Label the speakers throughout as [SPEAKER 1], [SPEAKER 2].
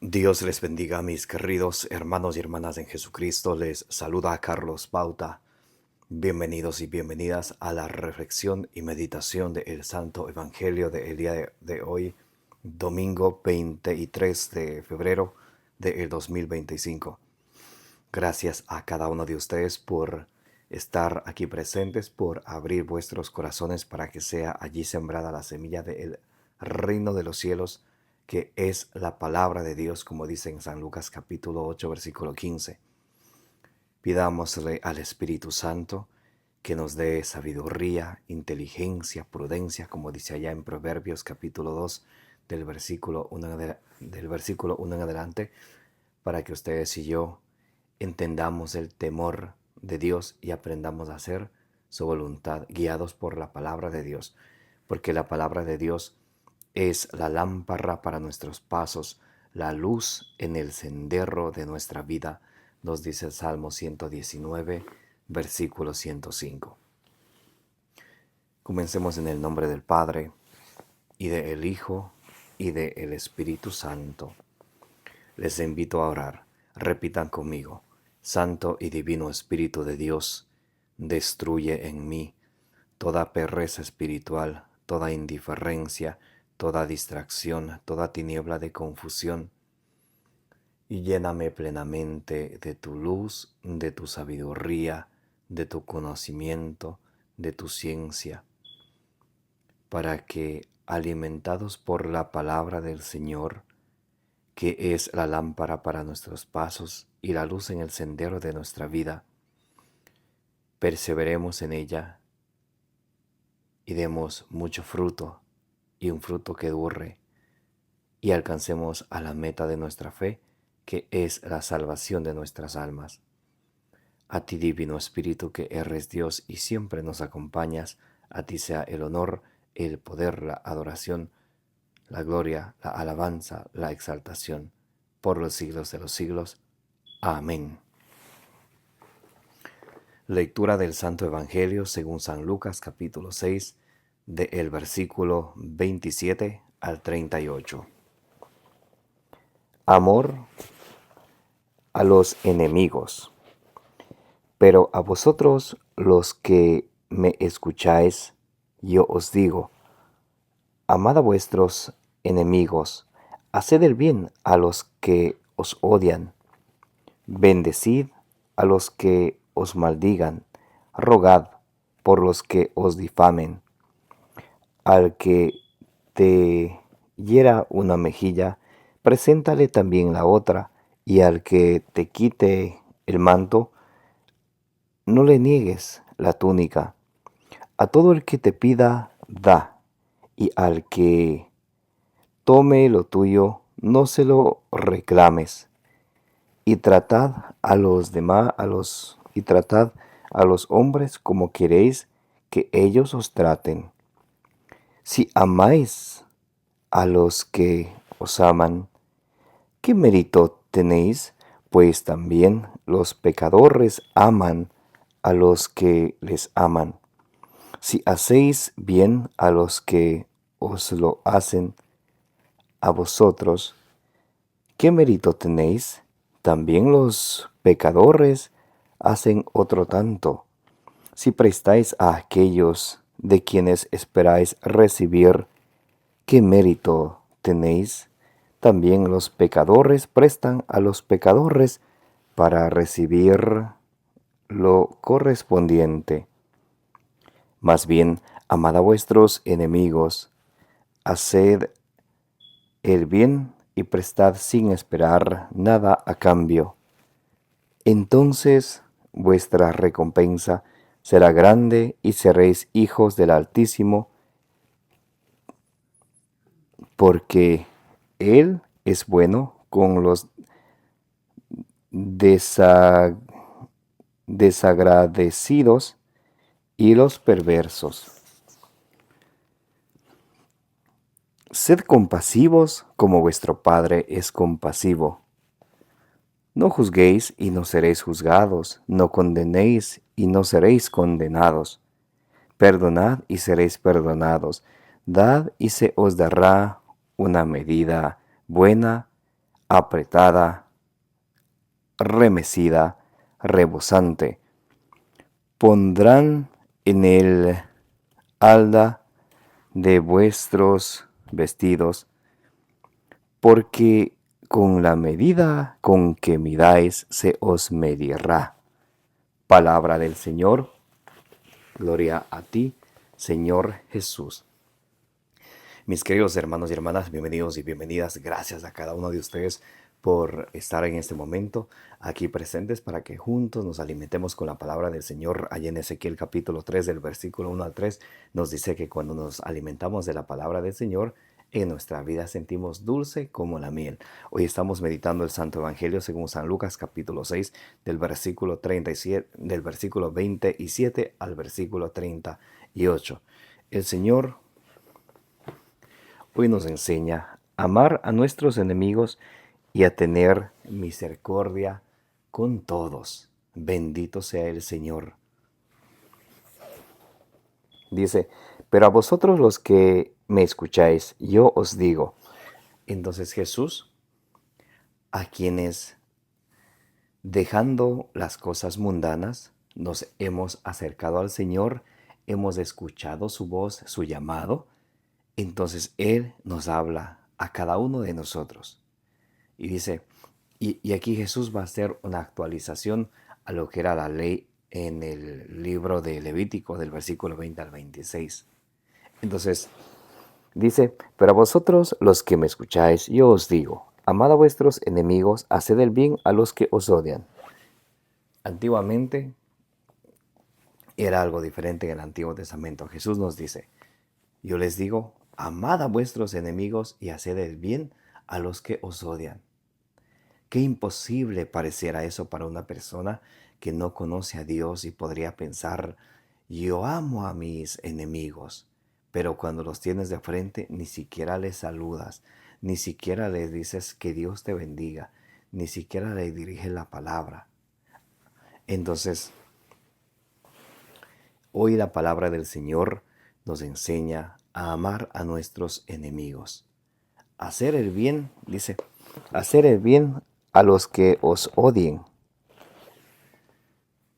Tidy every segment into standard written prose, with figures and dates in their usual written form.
[SPEAKER 1] Dios les bendiga, mis queridos hermanos y hermanas en Jesucristo. Les saluda Carlos Bauta. Bienvenidos y bienvenidas a la reflexión y meditación del Santo Evangelio del día de hoy, domingo 23 de febrero del 2025. Gracias a cada uno de ustedes por estar aquí presentes, por abrir vuestros corazones para que sea allí sembrada la semilla del reino de los cielos, que es la palabra de Dios, como dice en San Lucas capítulo 8, versículo 15. Pidámosle al Espíritu Santo que nos dé sabiduría, inteligencia, prudencia, como dice allá en Proverbios capítulo 2, del versículo 1 en adelante, para que ustedes y yo entendamos el temor de Dios y aprendamos a hacer su voluntad, guiados por la palabra de Dios, porque la palabra de Dios es la lámpara para nuestros pasos, la luz en el sendero de nuestra vida, nos dice el Salmo 119, versículo 105. Comencemos en el nombre del Padre, y del Hijo, y del Espíritu Santo. Les invito a orar. Repitan conmigo: Santo y Divino Espíritu de Dios, destruye en mí toda pereza espiritual, toda indiferencia, toda distracción, toda tiniebla de confusión, y lléname plenamente de tu luz, de tu sabiduría, de tu conocimiento, de tu ciencia, para que, alimentados por la palabra del Señor, que es la lámpara para nuestros pasos y la luz en el sendero de nuestra vida, perseveremos en ella y demos mucho fruto, y un fruto que dure, y alcancemos a la meta de nuestra fe, que es la salvación de nuestras almas. A ti, Divino Espíritu, que eres Dios y siempre nos acompañas, a ti sea el honor, el poder, la adoración, la gloria, la alabanza, la exaltación, por los siglos de los siglos. Amén. Lectura del Santo Evangelio según San Lucas capítulo 6, del versículo 27 al 38. Amor a los enemigos. Pero a vosotros los que me escucháis, yo os digo, amad a vuestros enemigos, haced el bien a los que os odian, bendecid a los que os maldigan, rogad por los que os difamen. Al que te hiera una mejilla, preséntale también la otra, y al que te quite el manto, no le niegues la túnica. A todo el que te pida, da, y al que tome lo tuyo, no se lo reclames. Y tratad a los demás, tratad a los hombres como queréis que ellos os traten. Si amáis a los que os aman, ¿qué mérito tenéis? Pues también los pecadores aman a los que les aman. Si hacéis bien a los que os lo hacen a vosotros, ¿qué mérito tenéis? También los pecadores hacen otro tanto. Si prestáis a aquellos de quienes esperáis recibir, ¿qué mérito tenéis? También los pecadores prestan a los pecadores para recibir lo correspondiente. Más bien, amad a vuestros enemigos, haced el bien y prestad sin esperar nada a cambio. Entonces vuestra recompensa será grande y seréis hijos del Altísimo, porque Él es bueno con los desagradecidos y los perversos. Sed compasivos como vuestro Padre es compasivo. No juzguéis y no seréis juzgados, no condenéis y no seréis condenados. Perdonad y seréis perdonados, dad y se os dará una medida buena, apretada, remecida, rebosante. Pondrán en el halda de vuestros vestidos, porque con la medida con que midáis se os medirá. Palabra del Señor. Gloria a ti, Señor Jesús. Mis queridos hermanos y hermanas, bienvenidos y bienvenidas. Gracias a cada uno de ustedes por estar en este momento aquí presentes para que juntos nos alimentemos con la palabra del Señor. Allí en Ezequiel capítulo 3, del versículo 1 al 3, nos dice que cuando nos alimentamos de la palabra del Señor, en nuestra vida sentimos dulce como la miel. Hoy estamos meditando el Santo Evangelio según San Lucas capítulo 6, del versículo 37, del versículo 27 al versículo 38. El Señor hoy nos enseña a amar a nuestros enemigos y a tener misericordia con todos. Bendito sea el Señor. Dice, pero a vosotros los que me escucháis, yo os digo. Entonces Jesús, a quienes dejando las cosas mundanas, nos hemos acercado al Señor, hemos escuchado su voz, su llamado, entonces Él nos habla a cada uno de nosotros. Y dice, y aquí Jesús va a hacer una actualización a lo que era la ley en el libro de Levítico, del versículo 20 al 26. Entonces, dice, pero a vosotros los que me escucháis, yo os digo, amad a vuestros enemigos, haced el bien a los que os odian. Antiguamente era algo diferente en el Antiguo Testamento. Jesús nos dice, yo les digo, amad a vuestros enemigos y haced el bien a los que os odian. Qué imposible pareciera eso para una persona que no conoce a Dios y podría pensar, yo amo a mis enemigos, pero cuando los tienes de frente ni siquiera les saludas, ni siquiera les dices que Dios te bendiga, ni siquiera le diriges la palabra. Entonces, hoy la palabra del Señor nos enseña a amar a nuestros enemigos. Hacer el bien, dice, hacer el bien a los que os odien.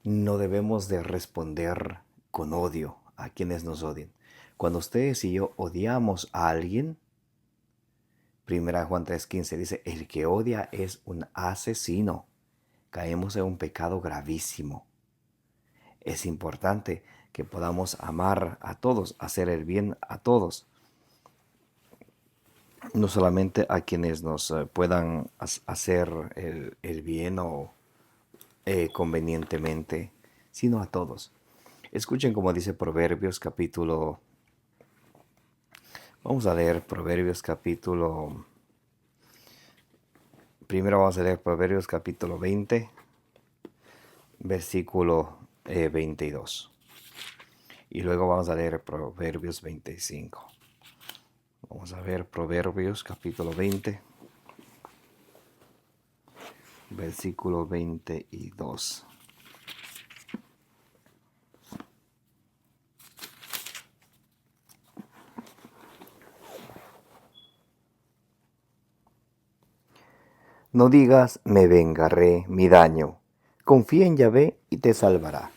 [SPEAKER 1] No debemos de responder con odio a quienes nos odien. Cuando ustedes y yo odiamos a alguien, 1 Juan 3:15 dice, el que odia es un asesino. Caemos en un pecado gravísimo. Es importante que podamos amar a todos, hacer el bien a todos. No solamente a quienes nos puedan hacer el bien o convenientemente, sino a todos. Escuchen como dice Proverbios capítulo. Vamos a leer Proverbios capítulo. Primero vamos a leer Proverbios capítulo 20, versículo 22. Y luego vamos a leer Proverbios 25. Vamos a ver Proverbios capítulo 20, versículo 22. No digas, me vengaré mi daño. Confía en Yahvé y te salvará.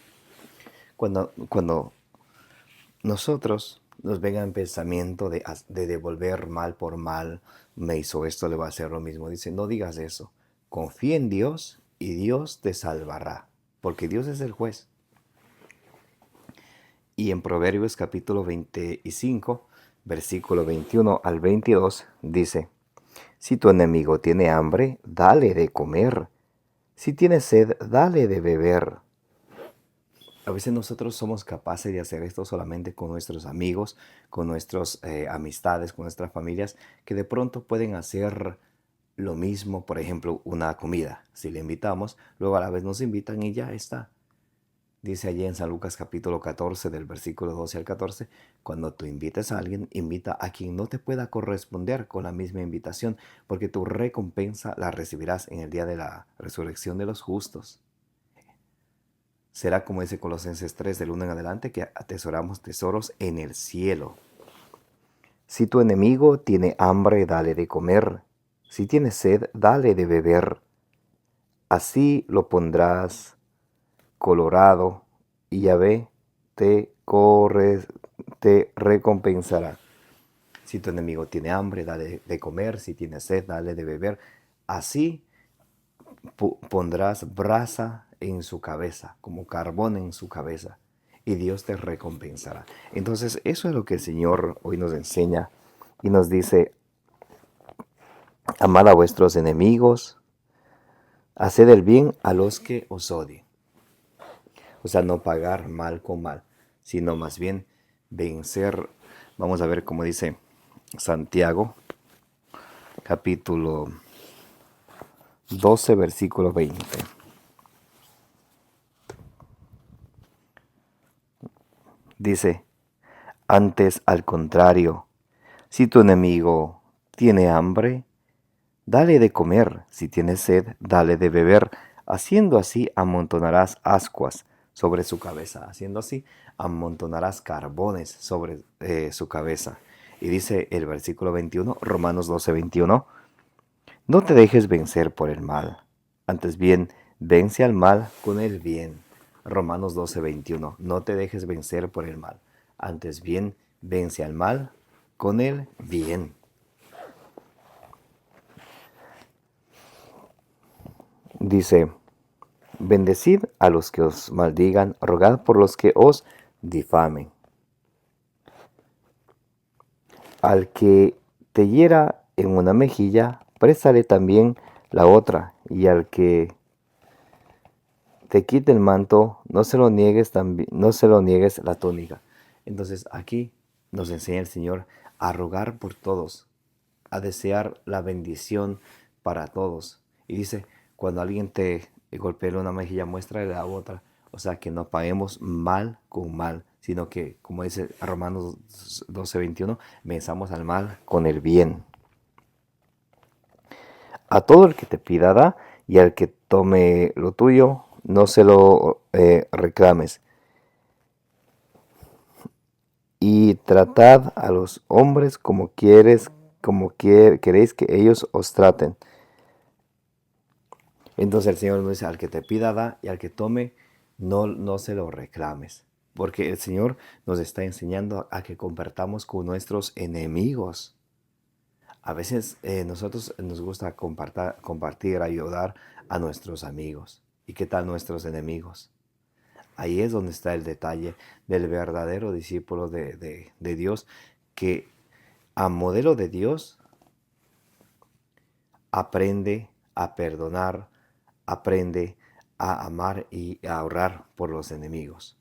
[SPEAKER 1] Cuando nosotros nos venga el pensamiento de devolver mal por mal, me hizo esto, le va a hacer lo mismo. Dice, no digas eso. Confía en Dios y Dios te salvará, porque Dios es el juez. Y en Proverbios capítulo 25, versículo 21 al 22, dice, si tu enemigo tiene hambre, dale de comer. Si tiene sed, dale de beber. A veces nosotros somos capaces de hacer esto solamente con nuestros amigos, con nuestras amistades, con nuestras familias, que de pronto pueden hacer lo mismo, por ejemplo, una comida. Si le invitamos, luego a la vez nos invitan y ya está. Dice allí en San Lucas capítulo 14, del versículo 12 al 14, cuando tú invites a alguien, invita a quien no te pueda corresponder con la misma invitación, porque tu recompensa la recibirás en el día de la resurrección de los justos. Será como dice Colosenses 3, del 1 en adelante, que atesoramos tesoros en el cielo. Si tu enemigo tiene hambre, dale de comer. Si tiene sed, dale de beber. Así lo pondrás colorado y Yahvé te recompensará. Si tu enemigo tiene hambre, dale de comer. Si tiene sed, dale de beber. Así pondrás brasa en su cabeza, como carbón en su cabeza, y Dios te recompensará. Entonces, eso es lo que el Señor hoy nos enseña y nos dice: amad a vuestros enemigos, haced el bien a los que os odien. O sea, no pagar mal con mal, sino más bien vencer. Vamos a ver cómo dice Santiago, capítulo 12, versículo 20. Dice: antes, al contrario, si tu enemigo tiene hambre, dale de comer. Si tiene sed, dale de beber. Haciendo así, amontonarás ascuas sobre su cabeza. Haciendo así, amontonarás carbones sobre su cabeza. Y dice el versículo 21, Romanos 12, 21, no te dejes vencer por el mal. Antes bien, vence al mal con el bien. Romanos 12, 21, no te dejes vencer por el mal. Antes bien, vence al mal con el bien. Dice: bendecid a los que os maldigan, rogad por los que os difamen. Al que te hiera en una mejilla, préstale también la otra, y al que te quite el manto, no se lo niegues la túnica. Entonces aquí nos enseña el Señor a rogar por todos, a desear la bendición para todos. Y dice, cuando alguien te golpea una mejilla, muéstrale la otra. O sea, que no paguemos mal con mal, sino que, como dice Romanos 12, 21, venzamos al mal con el bien. A todo el que te pida da, y al que tome lo tuyo, no se lo reclames. Y tratad a los hombres como queréis que ellos os traten. Entonces el Señor nos dice: al que te pida da, y al que tome no se lo reclames. Porque el Señor nos está enseñando a que compartamos con nuestros enemigos. A veces nosotros nos gusta compartir, ayudar a nuestros amigos. ¿Y qué tal nuestros enemigos? Ahí es donde está el detalle del verdadero discípulo de Dios, que a modelo de Dios aprende a perdonar, aprende a amar y a orar por los enemigos.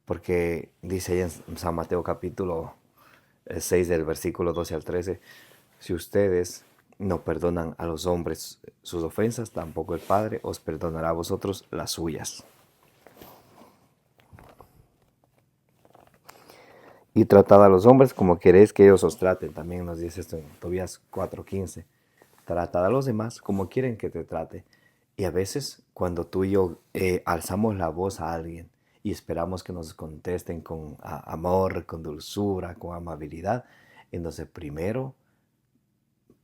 [SPEAKER 1] Porque dice ahí en San Mateo capítulo 6 del versículo 12 al 13, si ustedes no perdonan a los hombres sus ofensas, tampoco el Padre os perdonará a vosotros las suyas. Y tratad a los hombres como queréis que ellos os traten. También nos dice esto en Tobías 4:15. Tratad a los demás como quieren que te trate. Y a veces cuando tú y yo alzamos la voz a alguien y esperamos que nos contesten con amor, con dulzura, con amabilidad, entonces primero,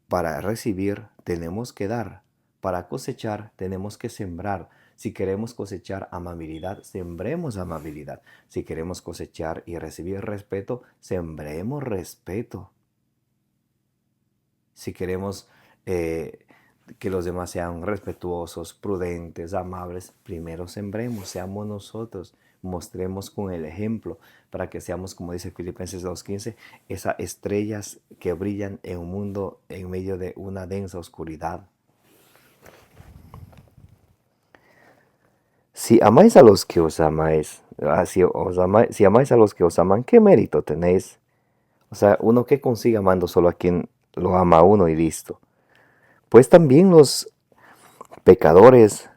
[SPEAKER 1] para recibir tenemos que dar. Para cosechar tenemos que sembrar. Si queremos cosechar amabilidad, sembremos amabilidad. Si queremos cosechar y recibir respeto, sembremos respeto. Si queremos que los demás sean respetuosos, prudentes, amables, primero sembremos, seamos nosotros, mostremos con el ejemplo para que seamos, como dice Filipenses 2:15, esas estrellas que brillan en un mundo en medio de una densa oscuridad. Si amáis a los que os amáis, si amáis a los que os aman, ¿qué mérito tenéis? O sea, uno que consigue amando solo a quien lo ama a uno y listo. Pues también los pecadores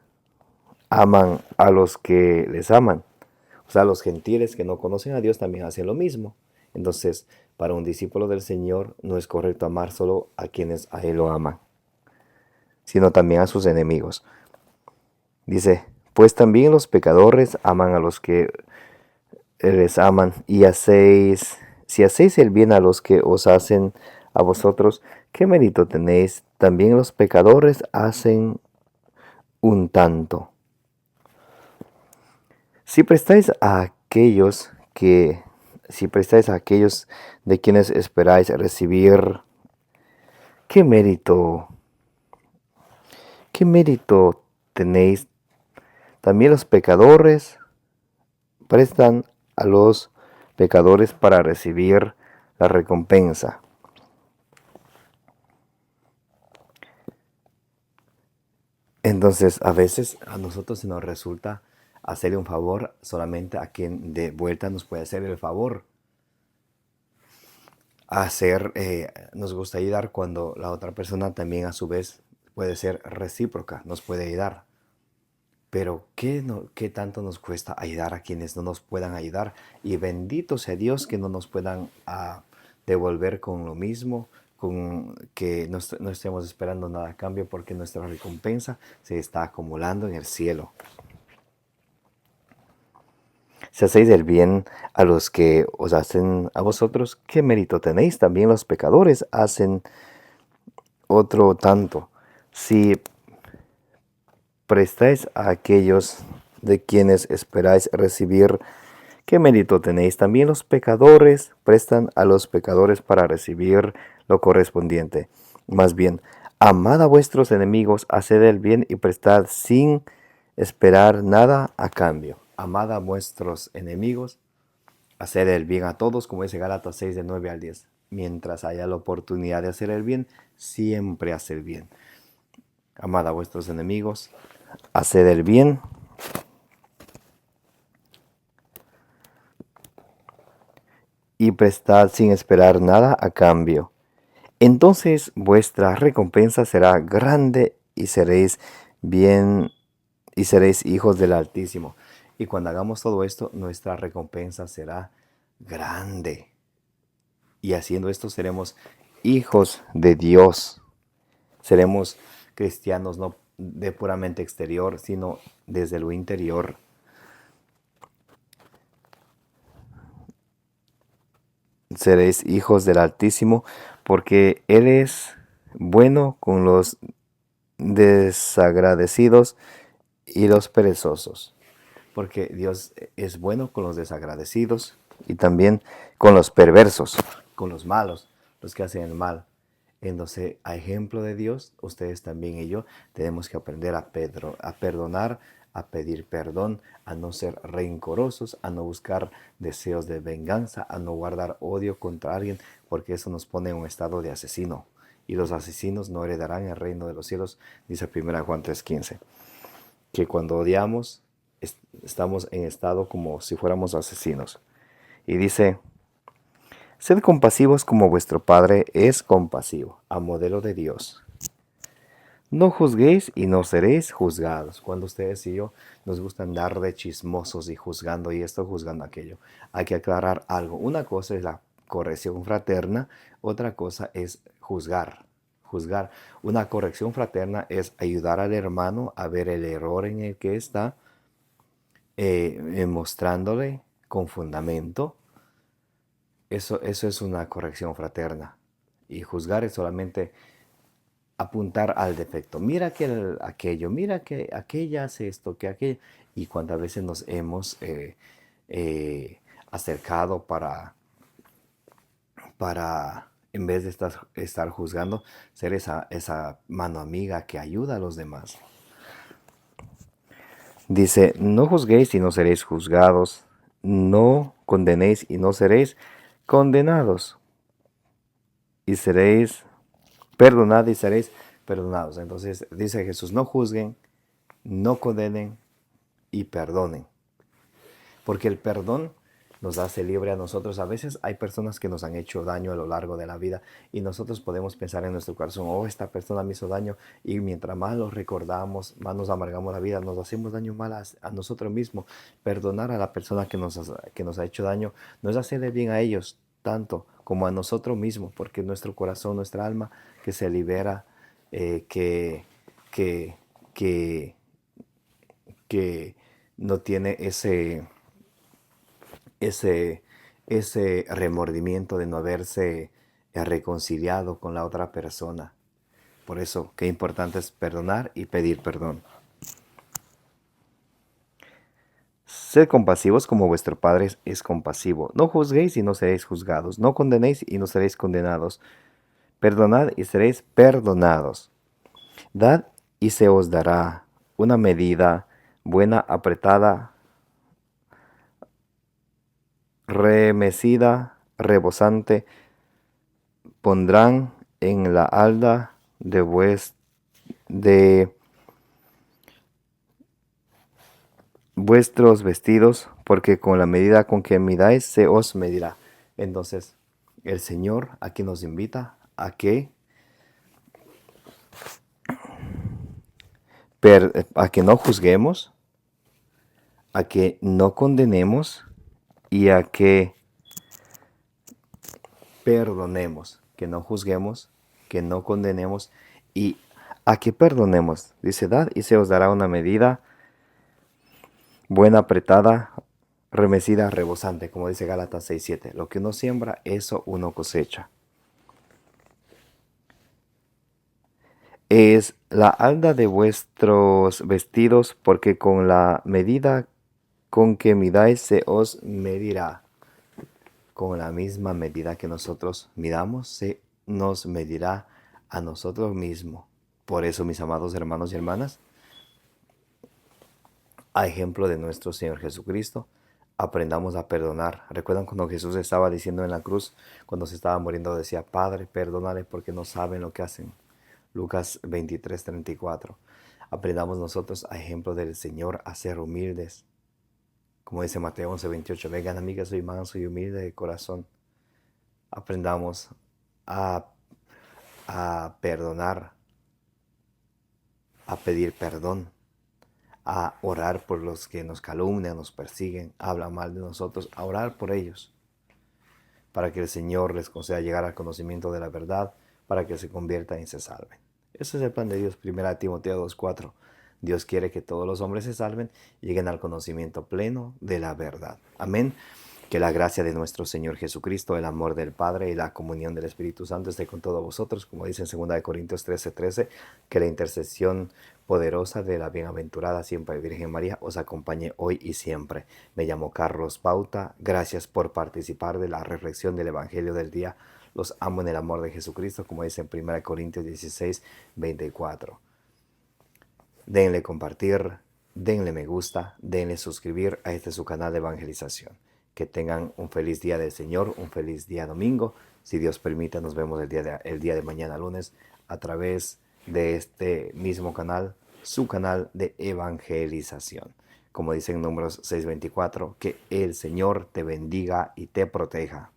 [SPEAKER 1] aman a los que les aman. O sea, los gentiles que no conocen a Dios también hacen lo mismo. Entonces, para un discípulo del Señor no es correcto amar solo a quienes a Él lo aman, sino también a sus enemigos. Dice, pues también los pecadores aman a los que les aman, y si hacéis el bien a los que os hacen a vosotros, ¿qué mérito tenéis? también los pecadores hacen un tanto. Si prestáis a aquellos que, si prestáis a aquellos de quienes esperáis recibir, ¿qué mérito tenéis? También los pecadores prestan a los pecadores para recibir la recompensa. Entonces, a veces a nosotros se nos resulta hacerle un favor solamente a quien de vuelta nos puede hacer el favor. Nos gusta ayudar cuando la otra persona también a su vez puede ser recíproca, nos puede ayudar. Pero ¿qué tanto nos cuesta ayudar a quienes no nos puedan ayudar? Y bendito sea Dios que no nos puedan devolver con lo mismo, con que no estemos esperando nada a cambio, porque nuestra recompensa se está acumulando en el cielo. Si hacéis el bien a los que os hacen a vosotros, ¿qué mérito tenéis? También los pecadores hacen otro tanto. Si prestáis a aquellos de quienes esperáis recibir, ¿qué mérito tenéis? También los pecadores prestan a los pecadores para recibir lo correspondiente. Más bien, amad a vuestros enemigos, haced el bien y prestad sin esperar nada a cambio. Amad a vuestros enemigos, haced el bien a todos, como dice Gálatas 6, de 9 al 10. Mientras haya la oportunidad de hacer el bien, siempre haced el bien. Amad a vuestros enemigos, haced el bien y prestad sin esperar nada a cambio. Entonces vuestra recompensa será grande y seréis bien y seréis hijos del Altísimo. Y cuando hagamos todo esto, nuestra recompensa será grande. Y haciendo esto seremos hijos de Dios. Seremos cristianos no de puramente exterior, sino desde lo interior. Seréis hijos del Altísimo, porque Él es bueno con los desagradecidos y los perezosos. Porque Dios es bueno con los desagradecidos y también con los perversos, con los malos, los que hacen el mal. Entonces, a ejemplo de Dios, ustedes también y yo tenemos que aprender a perdonar, a pedir perdón, a no ser rencorosos, a no buscar deseos de venganza, a no guardar odio contra alguien, porque eso nos pone en un estado de asesino. Y los asesinos no heredarán el reino de los cielos, dice 1 Juan 3:15. Que cuando odiamos, estamos en estado como si fuéramos asesinos. Y dice: sed compasivos como vuestro Padre es compasivo, a modelo de Dios. No juzguéis y no seréis juzgados. Cuando ustedes y yo nos gusta andar de chismosos y juzgando y esto, juzgando aquello, hay que aclarar algo. Una cosa es la corrección fraterna, otra cosa es juzgar. Juzgar. Una corrección fraterna es ayudar al hermano a ver el error en el que está, mostrándole con fundamento. Eso es una corrección fraterna. Y juzgar es solamente apuntar al defecto. Mira que aquello, mira que aquella hace esto, que aquello. Y cuántas veces nos hemos acercado en vez de estar juzgando, ser esa mano amiga que ayuda a los demás. Dice: no juzguéis y no seréis juzgados, no condenéis y no seréis condenados, y seréis perdonad y seréis perdonados. Entonces dice Jesús: no juzguen, no condenen y perdonen. Porque el perdón nos hace libre a nosotros. A veces hay personas que nos han hecho daño a lo largo de la vida y nosotros podemos pensar en nuestro corazón: oh, esta persona me hizo daño, y mientras más lo recordamos, más nos amargamos la vida, nos hacemos daño mal a nosotros mismos. Perdonar a la persona que nos ha hecho daño no es hacerle bien a ellos tanto como a nosotros mismos, porque nuestro corazón, nuestra alma que se libera, que, que, que, que no tiene ese remordimiento de no haberse reconciliado con la otra persona. Por eso, qué importante es perdonar y pedir perdón. Sed compasivos como vuestro Padre es compasivo. No juzguéis y no seréis juzgados. No condenéis y no seréis condenados. Perdonad y seréis perdonados. Dad y se os dará una medida buena, apretada, remecida, rebosante. Pondrán en la halda de vuestros vestidos, porque con la medida con que midáis se os medirá. Entonces, el Señor aquí nos invita a que no juzguemos, a que no condenemos y a que perdonemos, que no juzguemos, que no condenemos y a que perdonemos. Dice, dad y se os dará una medida buena, apretada, remecida, rebosante, como dice Gálatas 6:7. Lo que uno siembra, eso uno cosecha. Es la halda de vuestros vestidos, porque con la medida con que midáis se os medirá. Con la misma medida que nosotros midamos, se nos medirá a nosotros mismos. Por eso, mis amados hermanos y hermanas, a ejemplo de nuestro Señor Jesucristo, aprendamos a perdonar. ¿Recuerdan cuando Jesús estaba diciendo en la cruz, cuando se estaba muriendo, decía, Padre, perdónale porque no saben lo que hacen? Lucas 23:34. Aprendamos nosotros, a ejemplo del Señor, a ser humildes. Como dice Mateo 11:28, vengan a mí que soy manso y humilde de corazón. Aprendamos a, a perdonar, a pedir perdón, a orar por los que nos calumnian, nos persiguen, hablan mal de nosotros, a orar por ellos, para que el Señor les conceda llegar al conocimiento de la verdad, para que se conviertan y se salven. Ese es el plan de Dios. 1 Timoteo 2:4. Dios quiere que todos los hombres se salven y lleguen al conocimiento pleno de la verdad. Amén. Que la gracia de nuestro Señor Jesucristo, el amor del Padre y la comunión del Espíritu Santo esté con todos vosotros, como dice en 2 Corintios 13:13, que la intercesión poderosa de la bienaventurada siempre Virgen María os acompañe hoy y siempre. Me llamo Carlos Bauta. Gracias por participar de la reflexión del Evangelio del día. Los amo en el amor de Jesucristo, como dice en 1 Corintios 16:24. Denle compartir, denle me gusta, denle suscribir a este su canal de evangelización. Que tengan un feliz día del Señor, un feliz día domingo. Si Dios permite, nos vemos el día de mañana lunes a través de este mismo canal, su canal de evangelización. Como dice en Números 6:24, que el Señor te bendiga y te proteja.